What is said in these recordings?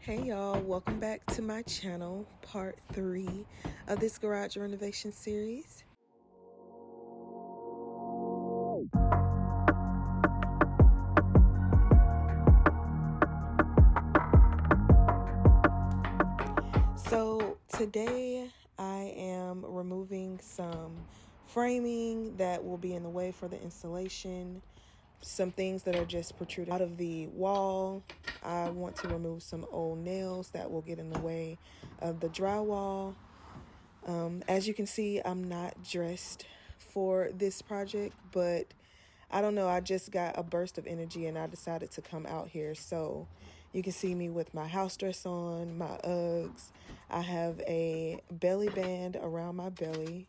Hey y'all, welcome back to my channel, part 3 of this garage renovation series. So today I am removing some framing that will be in the way for the installation, some things that are just protruding out of the wall. I want to remove some old nails that will get in the way of the drywall. As you can see, I'm not dressed for this project, but I don't know, I just got a burst of energy and I decided to come out here. So you can see me with my house dress on, my Uggs. I have a belly band around my belly,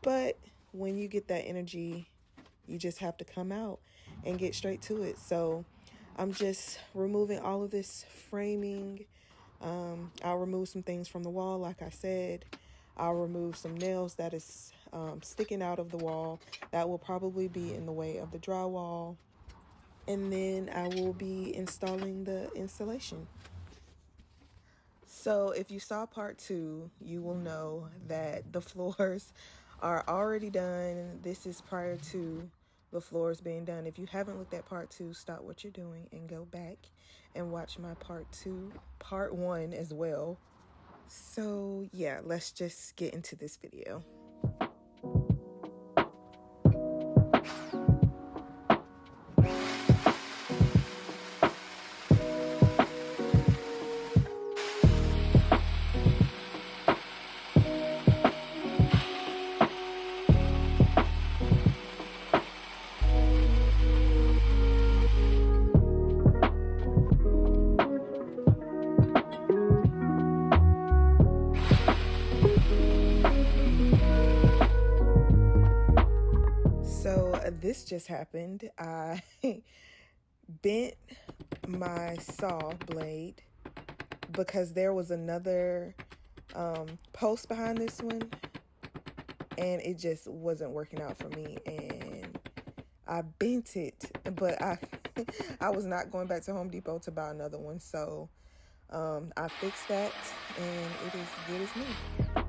but when you get that energy, you just have to come out and get straight to it. So I'm just removing all of this framing. I'll remove some things from the wall, like I said. I'll remove some nails that is sticking out of the wall that will probably be in the way of the drywall. And then I will be installing the insulation. So if you saw part 2, you will know that the floors are already done. This is prior to the floors being done. If you haven't looked at part 2, stop what you're doing and go back and watch my part 1 as well. So yeah, let's just get into this video. This just happened. I bent my saw blade because there was another post behind this one and it just wasn't working out for me, and I bent it, but I was not going back to Home Depot to buy another one. So I fixed that and it is good as new.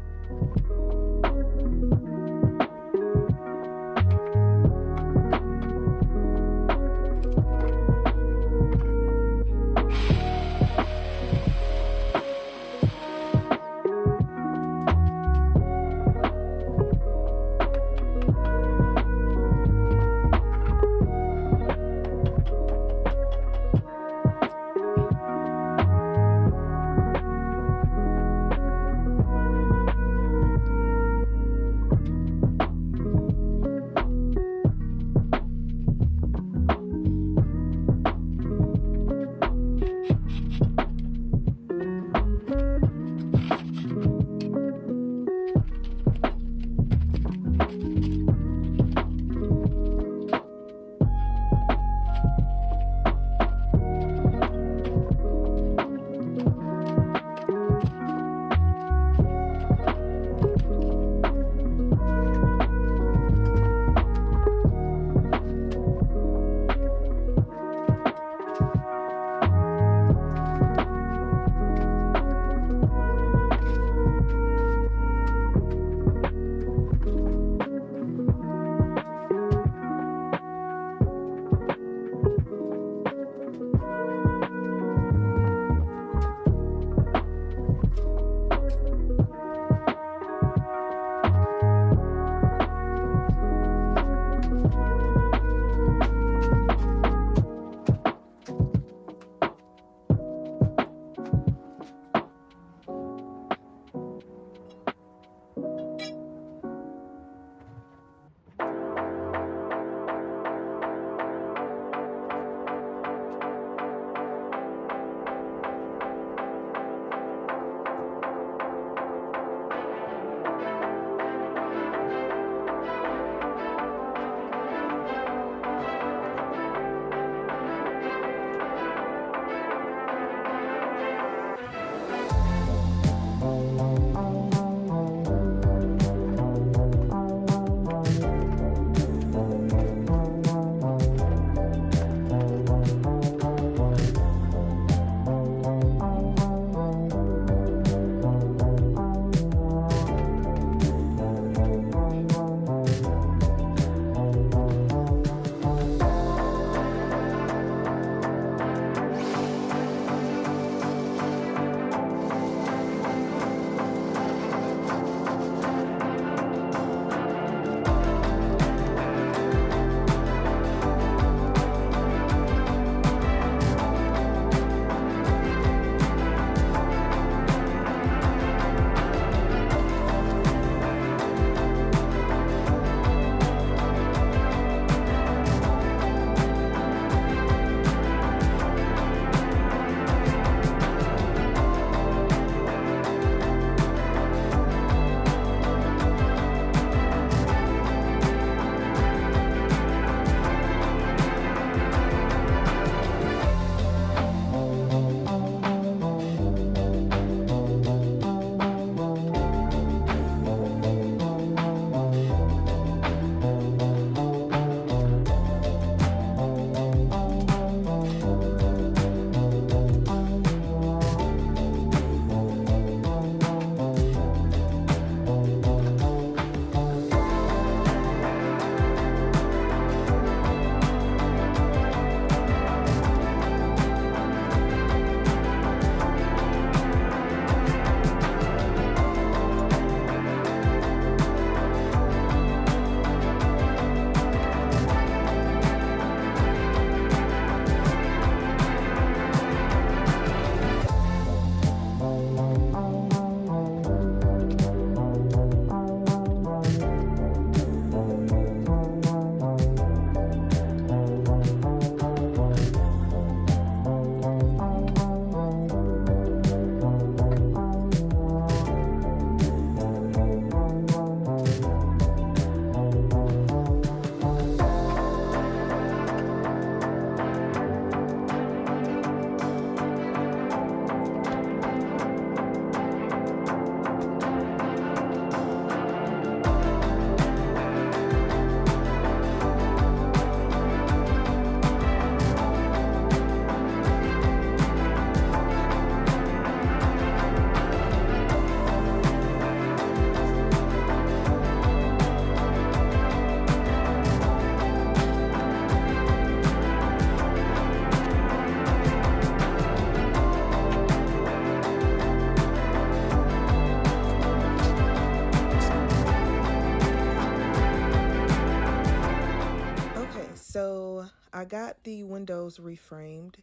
I got the windows reframed.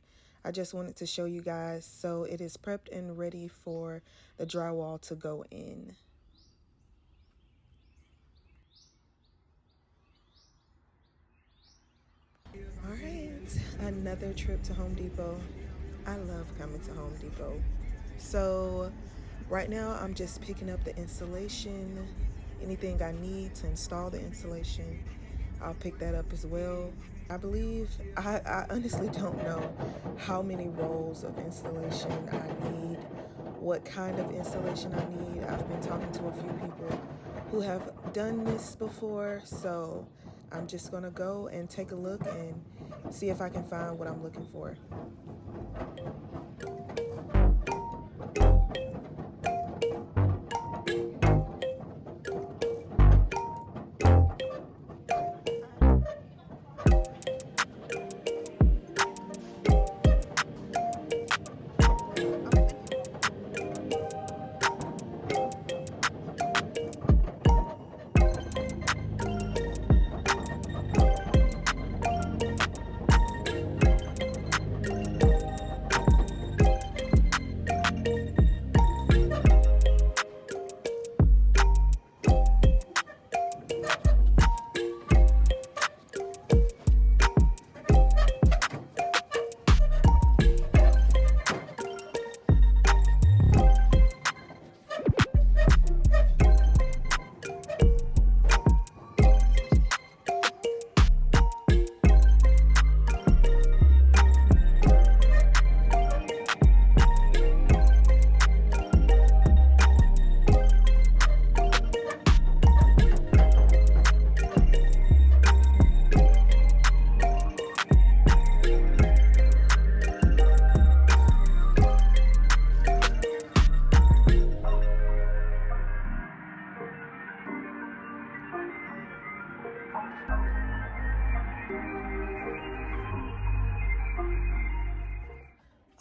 I just wanted to show you guys. So it is prepped and ready for the drywall to go in. All right, another trip to Home Depot. I love coming to Home Depot. So right now I'm just picking up the insulation. Anything I need to install the insulation, I'll pick that up as well. I believe, I honestly don't know how many rolls of insulation I need, what kind of insulation I need. I've been talking to a few people who have done this before, so I'm just gonna go and take a look and see if I can find what I'm looking for.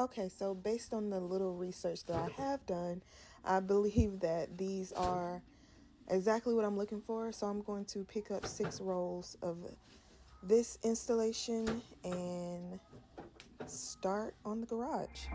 Okay, so based on the little research that I have done, I believe that these are exactly what I'm looking for. So I'm going to pick up 6 rolls of this installation and start on the garage.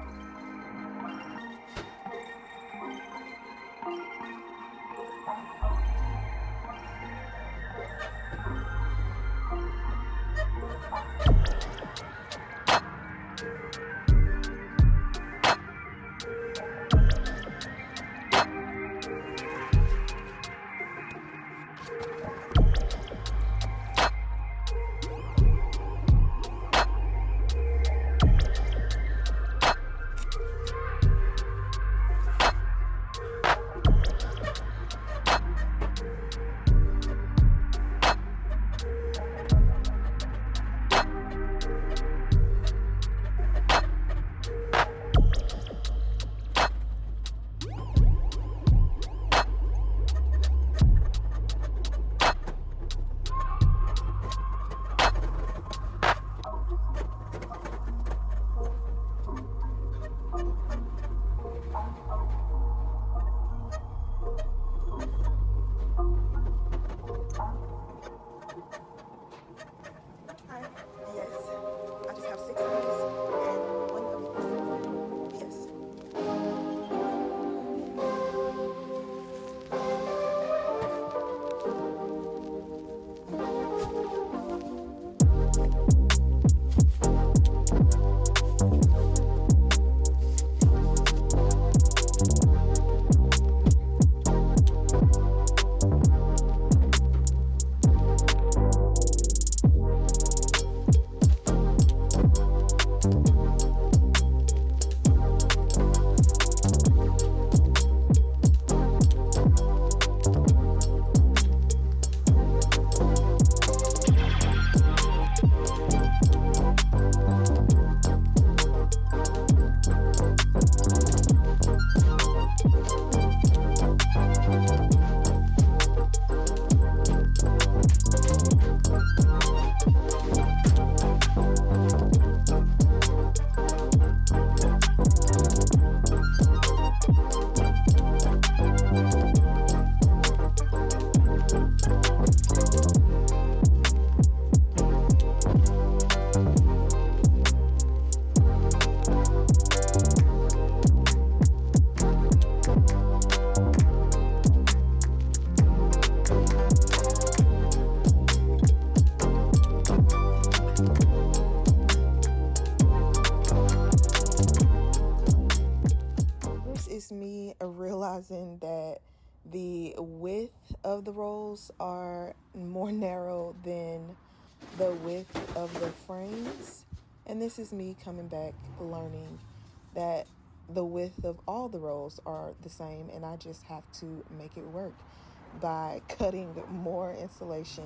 just me realizing that the width of the rolls are more narrow than the width of the frames. And this is me coming back learning that the width of all the rolls are the same, and I just have to make it work by cutting more insulation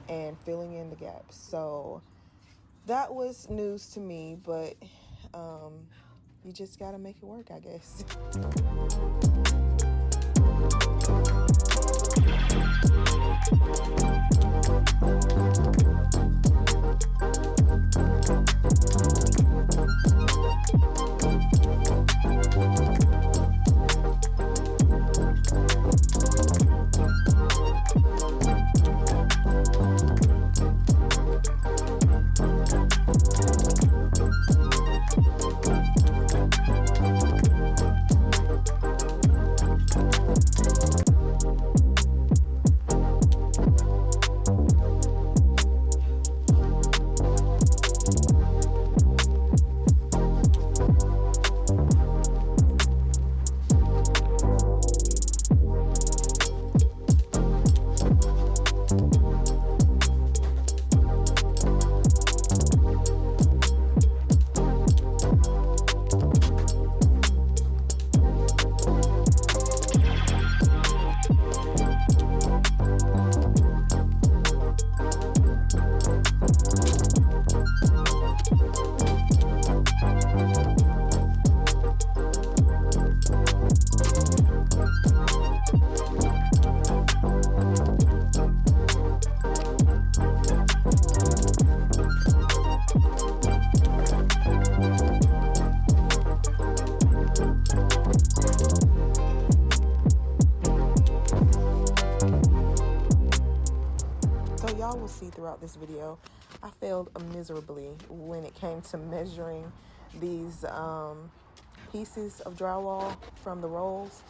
and filling in the gaps. So that was news to me, but you just gotta make it work, I guess. Y'all will see throughout this video, I failed miserably when it came to measuring these pieces of drywall from the rolls.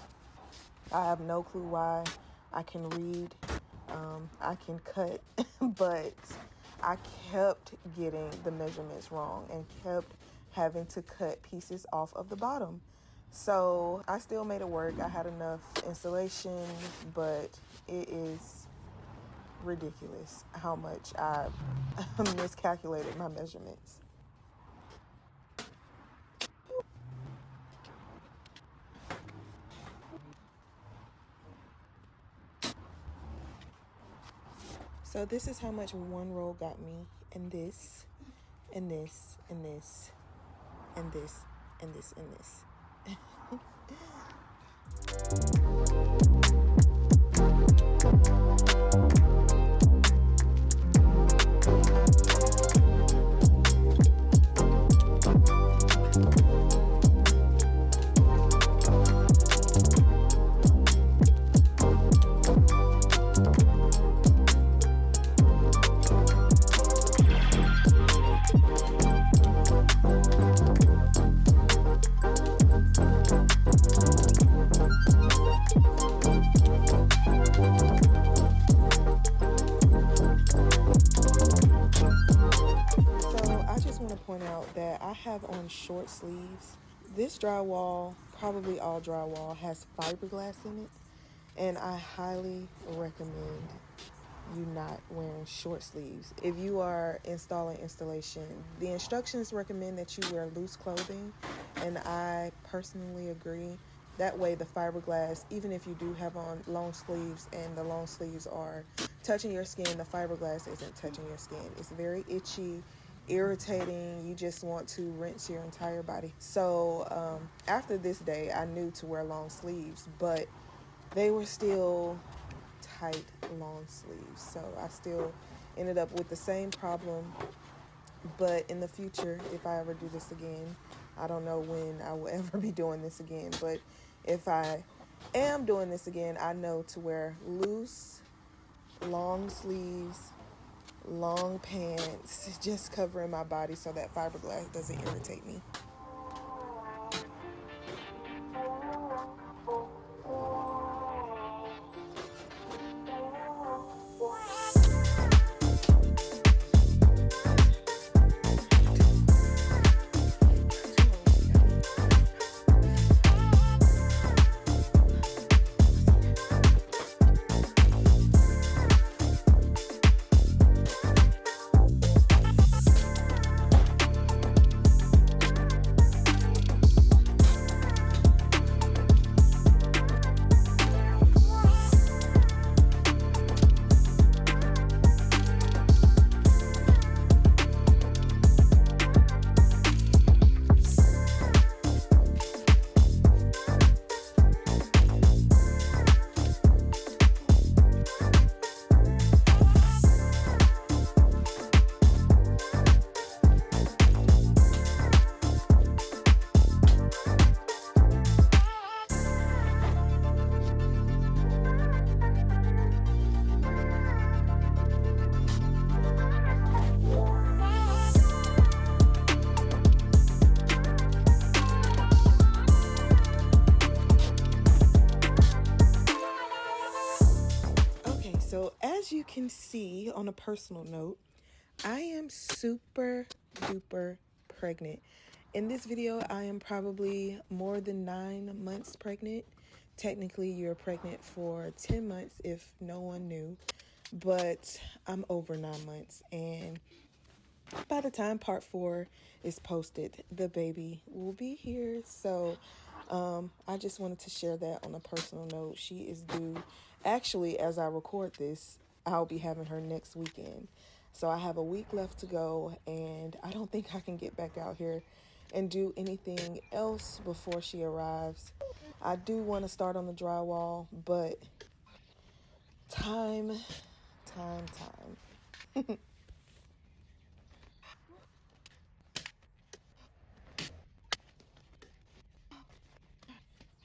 I have no clue why. I can read, I can cut, but I kept getting the measurements wrong and kept having to cut pieces off of the bottom. So I still made it work. I had enough insulation, but it is ridiculous how much I miscalculated my measurements. So this is how much one roll got me, and this, and this, and this, and this, and this, and this. That I have on short sleeves. This drywall, probably all drywall, has fiberglass in it, and I highly recommend you not wearing short sleeves. If you are installing installation, the instructions recommend that you wear loose clothing, and I personally agree. That way the fiberglass, even if you do have on long sleeves and the long sleeves are touching your skin, the fiberglass isn't touching your skin. It's very itchy, irritating. You just want to rinse your entire body. So after this day, I knew to wear long sleeves, but they were still tight long sleeves. So I still ended up with the same problem. But in the future, if I ever do this again, I don't know when I will ever be doing this again, but if I am doing this again, I know to wear loose, long sleeves, long pants, just covering my body so that fiberglass doesn't irritate me. can see, on a personal note, I am super duper pregnant. In this video, I am probably more than 9 months pregnant. Technically, you're pregnant for 10 months if no one knew, but I'm over 9 months, and by the time part 4 is posted, the baby will be here. So I just wanted to share that on a personal note. She is due, actually, as I record this, I'll be having her next weekend. So I have a week left to go, and I don't think I can get back out here and do anything else before she arrives. I do want to start on the drywall, but time.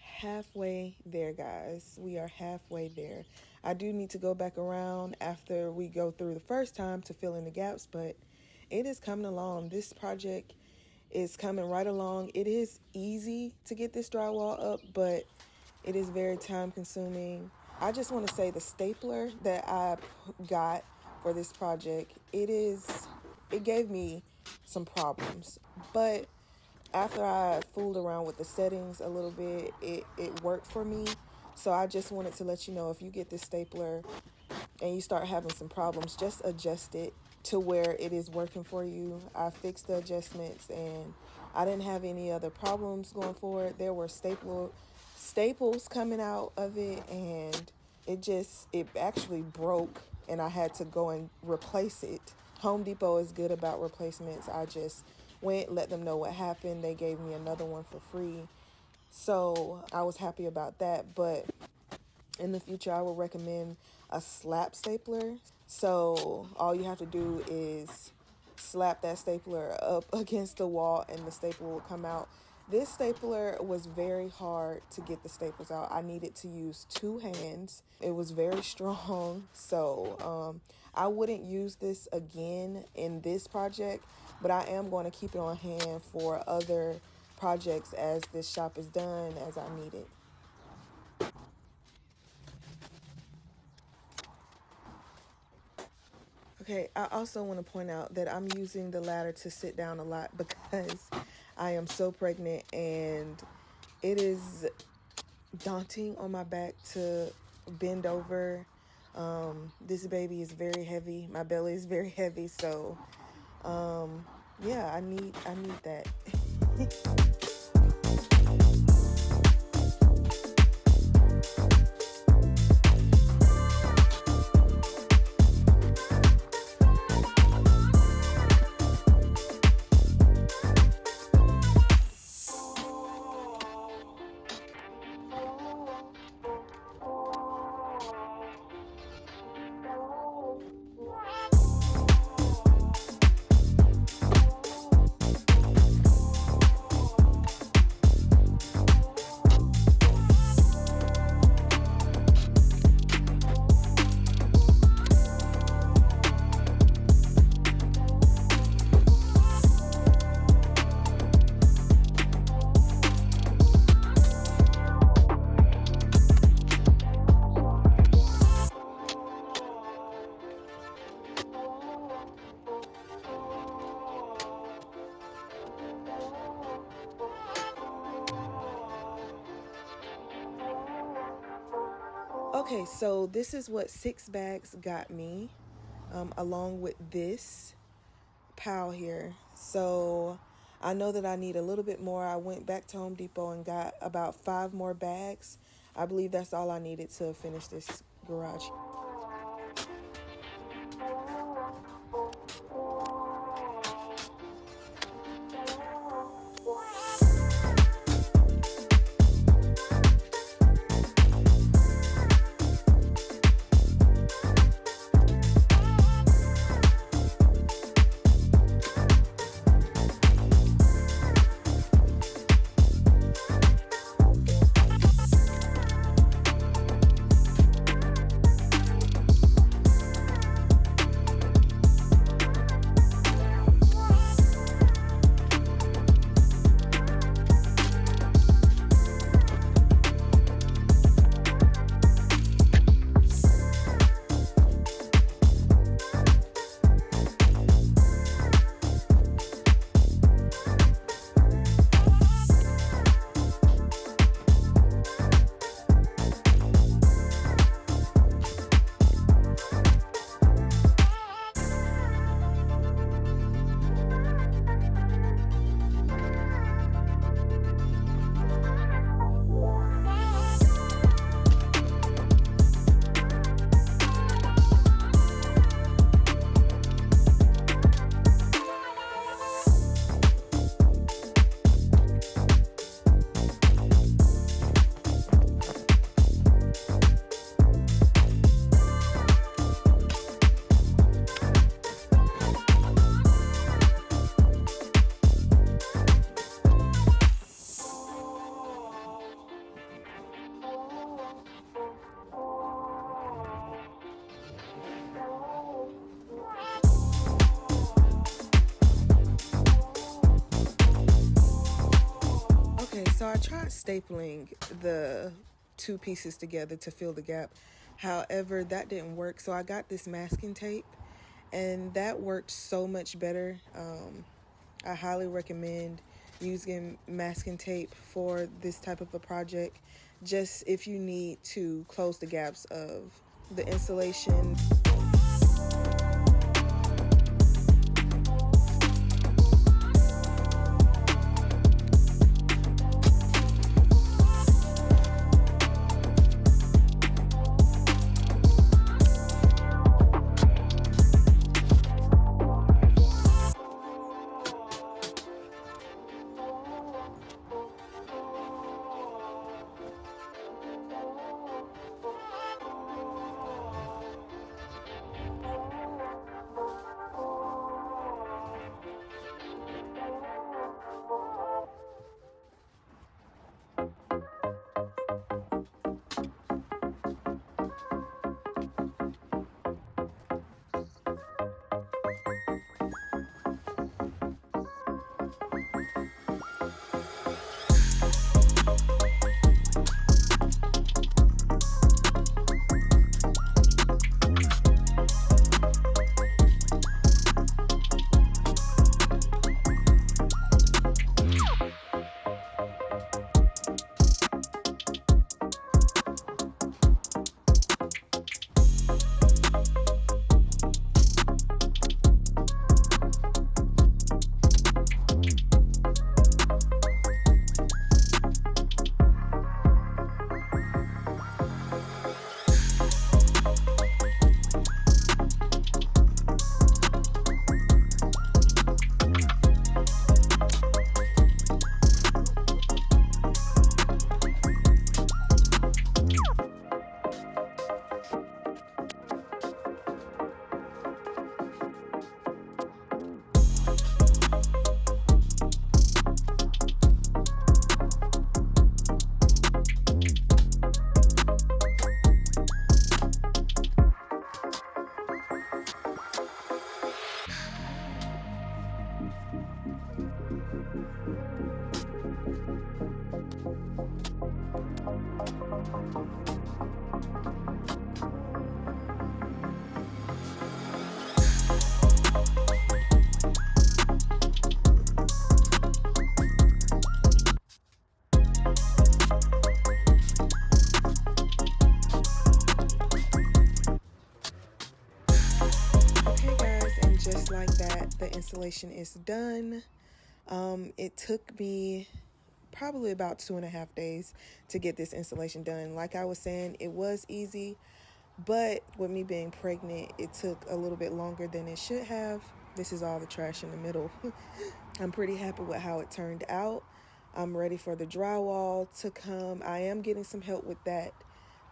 Halfway there, guys. We are halfway there. I do need to go back around after we go through the first time to fill in the gaps, but it is coming along. This project is coming right along. It is easy to get this drywall up, but it is very time consuming. I just want to say the stapler that I got for this project, it gave me some problems, but after I fooled around with the settings a little bit, it worked for me. So I just wanted to let you know, if you get this stapler and you start having some problems, just adjust it to where it is working for you. I fixed the adjustments and I didn't have any other problems going forward. There were staples coming out of it, and it actually broke, and I had to go and replace it. Home Depot is good about replacements. I just went, let them know what happened. They gave me another one for free. So I was happy about that. But in the future, I would recommend a slap stapler. So all you have to do is slap that stapler up against the wall and the stapler will come out. This stapler was very hard to get the staples out. I needed to use 2 hands. It was very strong. So I wouldn't use this again in this project, but I am going to keep it on hand for other projects as this shop is done, as I need it. Okay, I also want to point out that I'm using the ladder to sit down a lot because I am so pregnant and it is daunting on my back to bend over. This baby is very heavy. My belly is very heavy, so yeah, I need that. Okay, so this is what 6 bags got me, along with this pile here. So I know that I need a little bit more. I went back to Home Depot and got about 5 more bags. I believe that's all I needed to finish this garage. tried stapling the two pieces together to fill the gap. However, that didn't work. So I got this masking tape, and that worked so much better. I highly recommend using masking tape for this type of a project, just if you need to close the gaps of the insulation. Okay guys, and just like that, the installation is done. It took me probably about 2.5 days to get this installation done. Like I was saying, it was easy, but with me being pregnant, it took a little bit longer than it should have. This is all the trash in the middle. I'm pretty happy with how it turned out. I'm ready for the drywall to come. I am getting some help with that,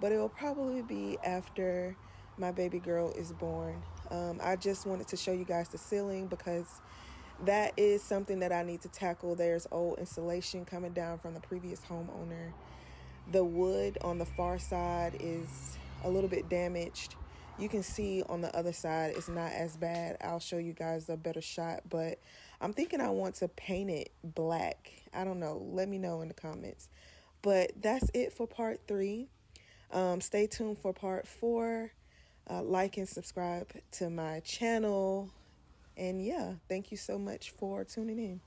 but it will probably be after my baby girl is born. I just wanted to show you guys the ceiling because that is something that I need to tackle. There's old insulation coming down from the previous homeowner. The wood on the far side is a little bit damaged. You can see on the other side it's not as bad. I'll show you guys a better shot, but I'm thinking I want to paint it black. I don't know. Let me know in the comments. But that's it for part 3. Stay tuned for part 4. Like and subscribe to my channel. And yeah, thank you so much for tuning in.